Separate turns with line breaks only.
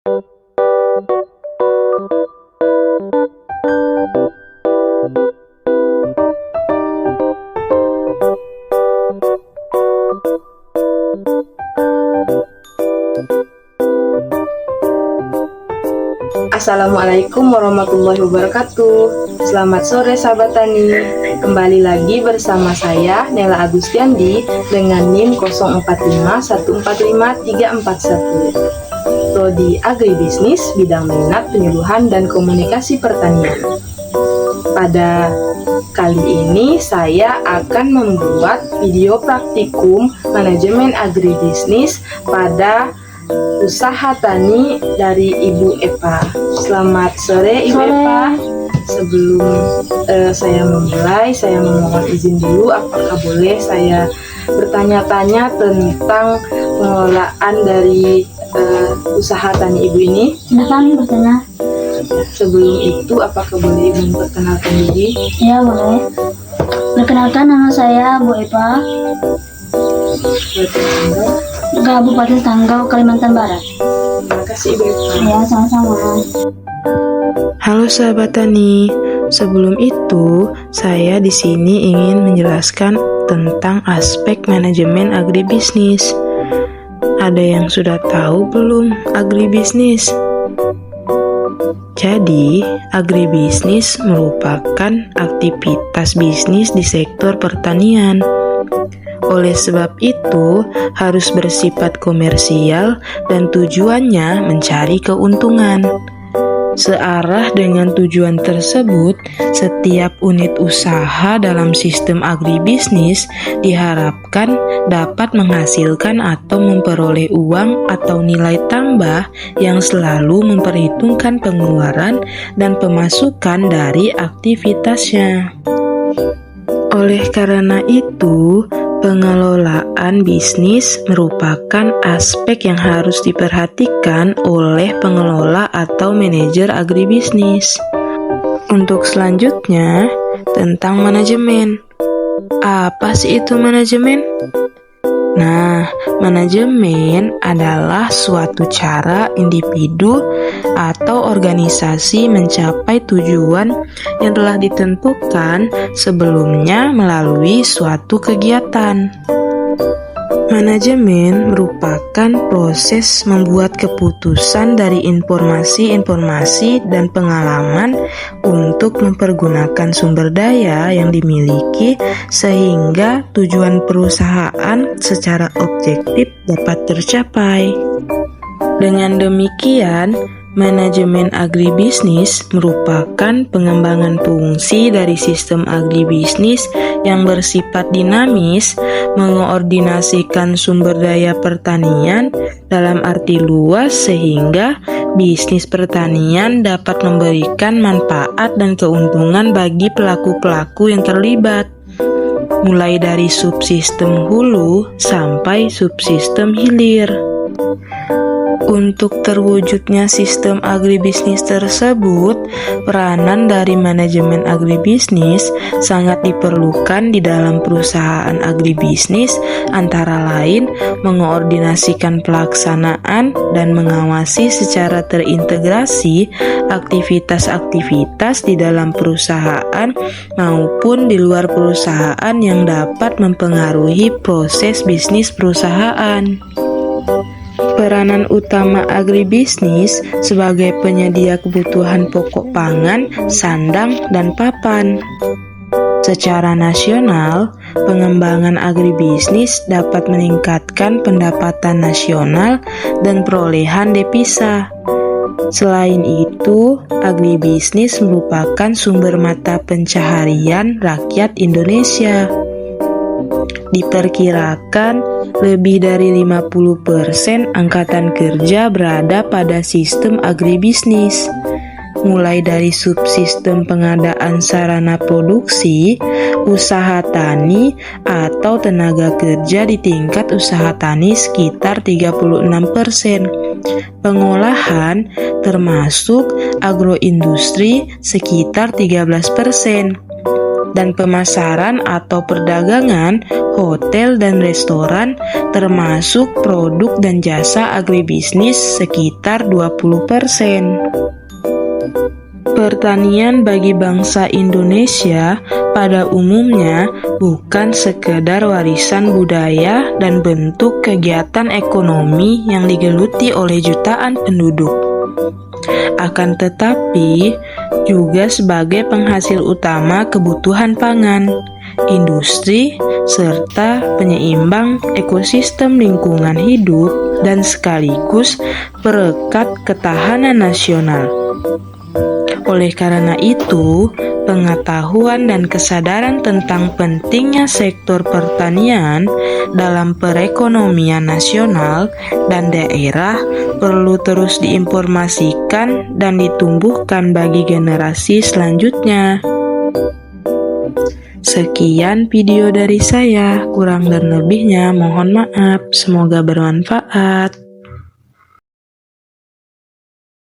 Assalamualaikum warahmatullahi wabarakatuh. Selamat sore sahabat tani. Kembali lagi bersama saya Nela Agustiandi dengan NIM 0451453441. Prodi Agribisnis bidang minat penyuluhan dan komunikasi pertanian. Pada kali ini saya akan membuat video praktikum manajemen agribisnis pada usaha tani dari Ibu Epa. Selamat sore Ibu Epa. Sebelum saya memulai, saya memohon izin dulu, apakah boleh saya bertanya-tanya tentang pengelolaan dari usaha tani Ibu ini?
Silakan bertanya.
Sebelum itu, apakah boleh Ibu memperkenalkan diri?
Ya, boleh. Perkenalkan, nama saya Bu Epa, Kabupaten Sanggau, Kalimantan Barat.
Terima kasih Ibu Epa.
Ya, sama-sama.
Halo sahabat tani, sebelum itu saya di sini ingin menjelaskan tentang aspek manajemen agribisnis. Ada yang sudah tahu belum agribisnis? Jadi, agribisnis merupakan aktivitas bisnis di sektor pertanian. Oleh sebab itu, harus bersifat komersial dan tujuannya mencari keuntungan. Searah dengan tujuan tersebut, setiap unit usaha dalam sistem agribisnis diharapkan dapat menghasilkan atau memperoleh uang atau nilai tambah yang selalu memperhitungkan pengeluaran dan pemasukan dari aktivitasnya. Oleh karena itu, pengelolaan bisnis merupakan aspek yang harus diperhatikan oleh pengelola atau manajer agribisnis. Untuk selanjutnya, tentang manajemen. Apa sih itu manajemen? Nah, manajemen adalah suatu cara individu atau organisasi mencapai tujuan yang telah ditentukan sebelumnya melalui suatu kegiatan. Manajemen merupakan proses membuat keputusan dari informasi-informasi dan pengalaman untuk mempergunakan sumber daya yang dimiliki sehingga tujuan perusahaan secara objektif dapat tercapai. Dengan demikian, manajemen agribisnis merupakan pengembangan fungsi dari sistem agribisnis yang bersifat dinamis, mengoordinasikan sumber daya pertanian dalam arti luas sehingga bisnis pertanian dapat memberikan manfaat dan keuntungan bagi pelaku-pelaku yang terlibat, mulai dari subsistem hulu sampai subsistem hilir. Untuk terwujudnya sistem agribisnis tersebut, peranan dari manajemen agribisnis sangat diperlukan di dalam perusahaan agribisnis, antara lain mengoordinasikan pelaksanaan dan mengawasi secara terintegrasi aktivitas-aktivitas di dalam perusahaan maupun di luar perusahaan yang dapat mempengaruhi proses bisnis perusahaan. Peranan utama agribisnis sebagai penyedia kebutuhan pokok pangan, sandang, dan papan. Secara nasional, pengembangan agribisnis dapat meningkatkan pendapatan nasional dan perolehan devisa. Selain itu, agribisnis merupakan sumber mata pencaharian rakyat Indonesia. Diperkirakan lebih dari 50% angkatan kerja berada pada sistem agribisnis, mulai dari subsistem pengadaan sarana produksi, usaha tani, atau tenaga kerja di tingkat usaha tani sekitar 36%, pengolahan termasuk agroindustri sekitar 13%, dan pemasaran atau perdagangan, hotel dan restoran, termasuk produk dan jasa agribisnis sekitar 20%. Pertanian bagi bangsa Indonesia pada umumnya bukan sekedar warisan budaya dan bentuk kegiatan ekonomi yang digeluti oleh jutaan penduduk. Akan tetapi, juga sebagai penghasil utama kebutuhan pangan, industri, serta penyeimbang ekosistem lingkungan hidup dan sekaligus perekat ketahanan nasional. Oleh karena itu, pengetahuan dan kesadaran tentang pentingnya sektor pertanian dalam perekonomian nasional dan daerah perlu terus diinformasikan dan ditumbuhkan bagi generasi selanjutnya. Sekian video dari saya, kurang dan lebihnya mohon maaf, semoga bermanfaat.